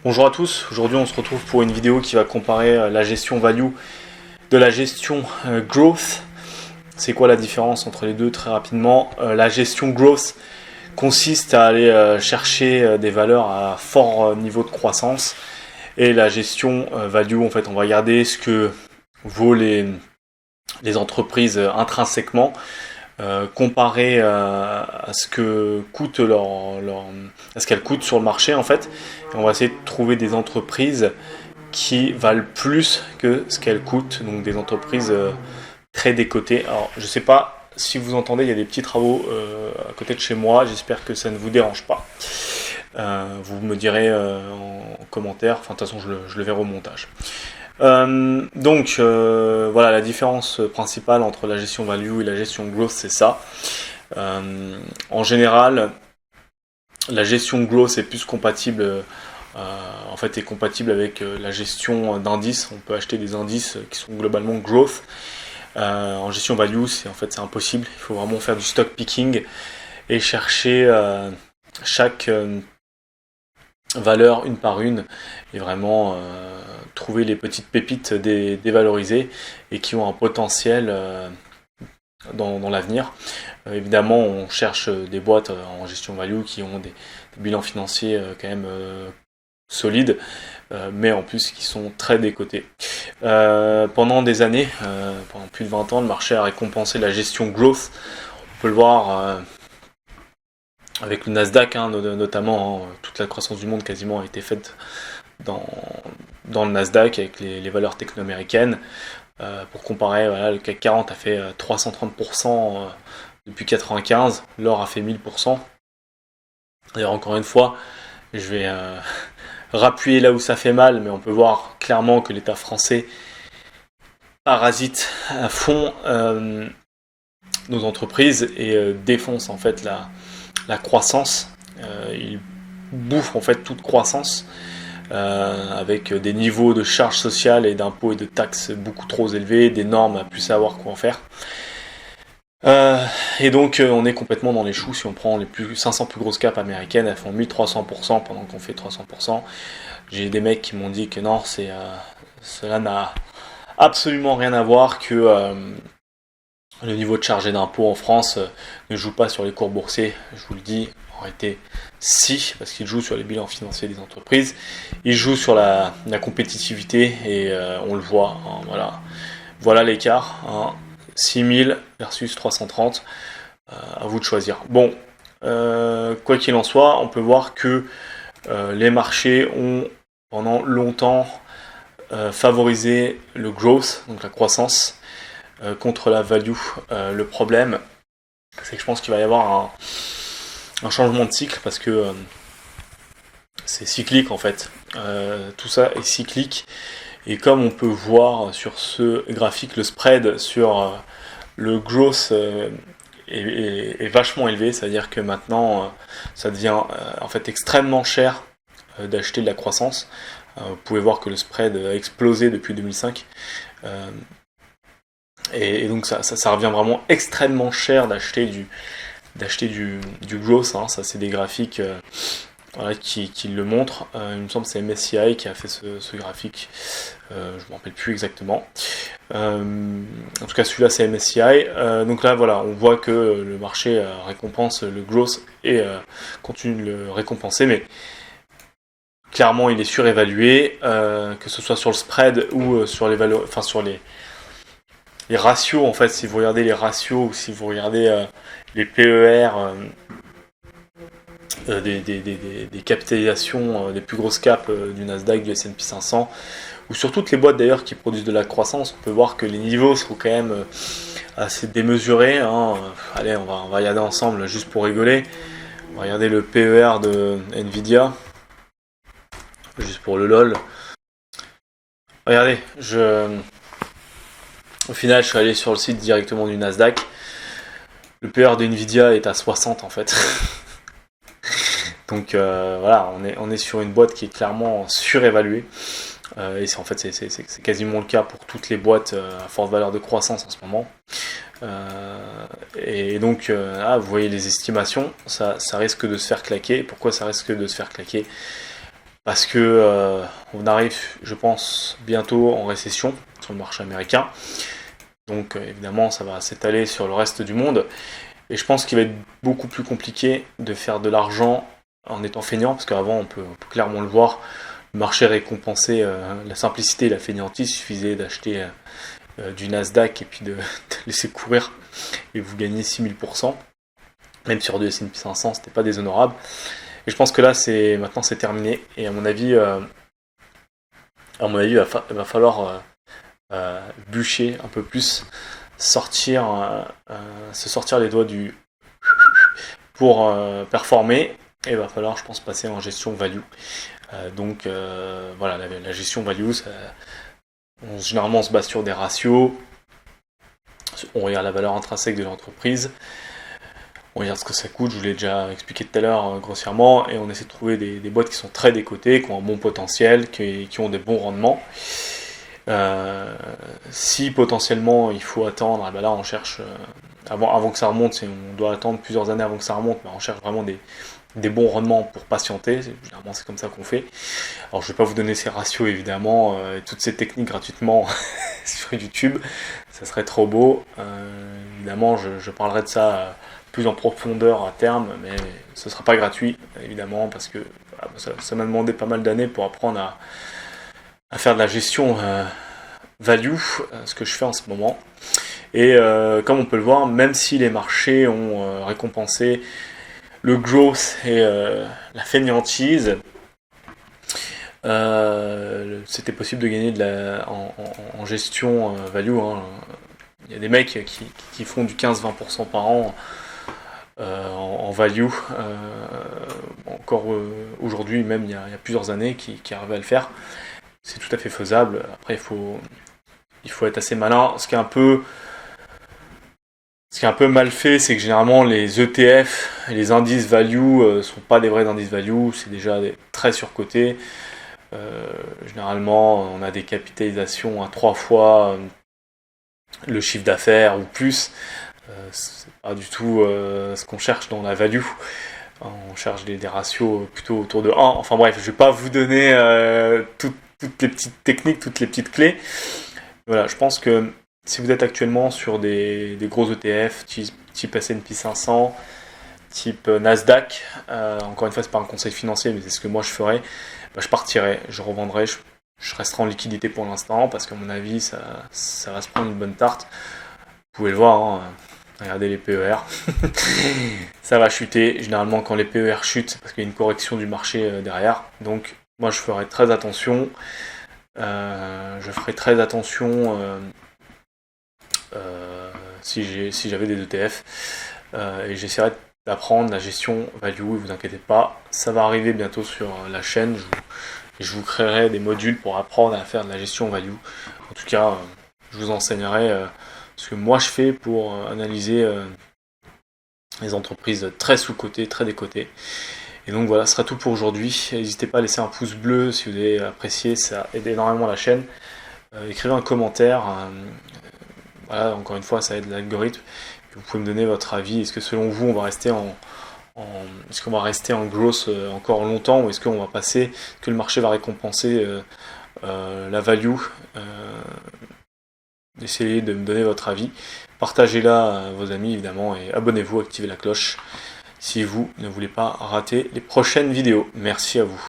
Bonjour à tous, aujourd'hui on se retrouve pour une vidéo qui va comparer la gestion value de la gestion growth. C'est quoi la différence entre les deux très rapidement? La gestion growth consiste à aller chercher des valeurs à fort niveau de croissance, et la gestion value, en fait on va regarder ce que vaut les entreprises intrinsèquement, comparé à ce que coûte à ce qu'elles coûtent sur le marché en fait. Et on va essayer de trouver des entreprises qui valent plus que ce qu'elles coûtent, donc des entreprises très décotées. Alors je sais pas si vous entendez, il y a des petits travaux à côté de chez moi, j'espère que ça ne vous dérange pas. Vous me direz en commentaire, enfin de toute façon je le verrai au montage. Voilà, la différence principale entre la gestion value et la gestion growth, c'est ça. En général, la gestion growth est plus compatible, en fait, est compatible avec la gestion d'indices. On peut acheter des indices qui sont globalement growth. En gestion value, c'est impossible. Il faut vraiment faire du stock picking et chercher chaque valeur une par une, et vraiment trouver les petites pépites dévalorisées et qui ont un potentiel dans l'avenir. Évidemment, on cherche des boîtes en gestion value qui ont des bilans financiers quand même solides, mais en plus qui sont très décotés. Pendant des années, pendant plus de 20 ans, le marché a récompensé la gestion growth. On peut le voir avec le Nasdaq, notamment, toute la croissance du monde quasiment a été faite dans le Nasdaq avec les valeurs techno-américaines. Pour comparer, voilà, le CAC 40 a fait 330% depuis 95, l'or a fait 1000%. D'ailleurs, encore une fois, je vais rappuyer là où ça fait mal, mais on peut voir clairement que l'État français parasite à fond nos entreprises et défonce en fait la croissance. Il bouffe en fait toute croissance, avec des niveaux de charges sociales et d'impôts et de taxes beaucoup trop élevés, des normes à plus savoir quoi en faire. Et donc on est complètement dans les choux. Si on prend les 500 plus grosses capes américaines, elles font 1300% pendant qu'on fait 300%. J'ai des mecs qui m'ont dit que non, cela n'a absolument rien à voir, que le niveau de charge et d'impôt en France ne joue pas sur les cours boursiers. Je vous le dis, en réalité, si, parce qu'il joue sur les bilans financiers des entreprises, il joue sur la compétitivité, et on le voit, voilà l'écart, 6000 versus 330, à vous de choisir. Bon, quoi qu'il en soit, on peut voir que les marchés ont pendant longtemps favorisé le growth, donc la croissance, contre la value. Le problème, c'est que je pense qu'il va y avoir un changement de cycle, parce que c'est cyclique en fait. Tout ça est cyclique, et comme on peut voir sur ce graphique, le spread sur le growth est vachement élevé, c'est-à-dire que maintenant ça devient en fait extrêmement cher d'acheter de la croissance. Vous pouvez voir que le spread a explosé depuis 2005. Et donc ça revient vraiment extrêmement cher d'acheter du growth, ça c'est des graphiques qui le montrent. Il me semble que c'est MSCI qui a fait ce graphique, je ne me rappelle plus exactement. En tout cas celui-là c'est MSCI. Donc là voilà, on voit que le marché récompense le growth et continue de le récompenser, mais clairement il est surévalué, que ce soit sur le spread ou sur les valeurs, enfin sur les ratios. En fait, si vous regardez les ratios, ou si vous regardez les PER des capitalisations des plus grosses caps du Nasdaq, du S&P 500, ou sur toutes les boîtes d'ailleurs qui produisent de la croissance, on peut voir que les niveaux sont quand même assez démesurés. Allez, on va regarder ensemble juste pour rigoler. On va regarder le PER de Nvidia, juste pour le lol. Regardez, au final, je suis allé sur le site directement du Nasdaq. Le PER de Nvidia est à 60 en fait. Donc voilà, on est sur une boîte qui est clairement surévaluée. Et c'est quasiment le cas pour toutes les boîtes à forte valeur de croissance en ce moment. Et donc, vous voyez les estimations, ça risque de se faire claquer. Pourquoi ça risque de se faire claquer? parce que on arrive, je pense, bientôt en récession sur le marché américain. Donc évidemment, ça va s'étaler sur le reste du monde. Et je pense qu'il va être beaucoup plus compliqué de faire de l'argent en étant feignant, parce qu'avant, on peut clairement le voir, le marché récompensait la simplicité et la fainéantise. Il suffisait d'acheter du Nasdaq et puis de laisser courir et vous gagnez 6000%. Même sur du S&P 500, c'était pas déshonorable. Et je pense que là, maintenant c'est terminé. Et à mon avis, il va falloir bûcher un peu plus, se sortir les doigts du pour performer. Et il va falloir, je pense, passer en gestion value. Donc voilà, la gestion value, généralement on se base sur des ratios, on regarde la valeur intrinsèque de l'entreprise, on regarde ce que ça coûte, je vous l'ai déjà expliqué tout à l'heure grossièrement, et on essaie de trouver des boîtes qui sont très décotées, qui ont un bon potentiel, qui ont des bons rendements. Si potentiellement il faut attendre, là on cherche, avant que ça remonte, si on doit attendre plusieurs années avant que ça remonte, on cherche vraiment des bons rendements pour patienter, généralement c'est comme ça qu'on fait. Alors je vais pas vous donner ces ratios évidemment, et toutes ces techniques gratuitement sur YouTube, ça serait trop beau. Évidemment je parlerai de ça plus en profondeur à terme, mais ce sera pas gratuit évidemment, parce que ça m'a demandé pas mal d'années pour apprendre à faire de la gestion value, ce que je fais en ce moment. Et comme on peut le voir, même si les marchés ont récompensé le growth et la fainéantise, c'était possible de gagner en gestion value. Il y a des mecs qui font du 15-20% par an en value, encore aujourd'hui, même il y a plusieurs années, qui arrivaient à le faire. C'est tout à fait faisable. Après, il faut être assez malin. Ce qui est un peu mal fait, c'est que généralement les ETF et les indices value sont pas des vrais indices value, c'est déjà très surcoté. Généralement, on a des capitalisations à 3 fois le chiffre d'affaires ou plus. C'est pas du tout ce qu'on cherche dans la value. On cherche des ratios plutôt autour de 1. Enfin bref, je vais pas vous donner toutes les petites techniques, toutes les petites clés. Voilà, je pense que si vous êtes actuellement sur des gros ETF type S&P 500, type Nasdaq, encore une fois c'est pas un conseil financier mais c'est ce que moi je ferais, je partirais, je revendrais, je resterai en liquidité pour l'instant parce qu'à mon avis ça va se prendre une bonne tarte. Vous pouvez le voir, regardez les PER, ça va chuter. Généralement quand les PER chutent c'est parce qu'il y a une correction du marché derrière, donc moi je ferai très attention. Je ferai très attention si j'avais des ETF et j'essaierai d'apprendre la gestion value, vous inquiétez pas, ça va arriver bientôt sur la chaîne, je vous créerai des modules pour apprendre à faire de la gestion value. En tout cas, je vous enseignerai ce que moi je fais pour analyser les entreprises très sous-cotées, très décotées. Et donc voilà, ce sera tout pour aujourd'hui. N'hésitez pas à laisser un pouce bleu si vous avez apprécié, ça aide énormément la chaîne. Écrivez un commentaire, voilà, encore une fois ça aide l'algorithme. Vous pouvez me donner votre avis, est-ce que selon vous on va rester est-ce qu'on va rester en growth encore longtemps, ou est-ce qu'on va passer, que le marché va récompenser la value. Essayez de me donner votre avis, partagez-la à vos amis évidemment, et abonnez-vous, activez la cloche si vous ne voulez pas rater les prochaines vidéos. Merci à vous.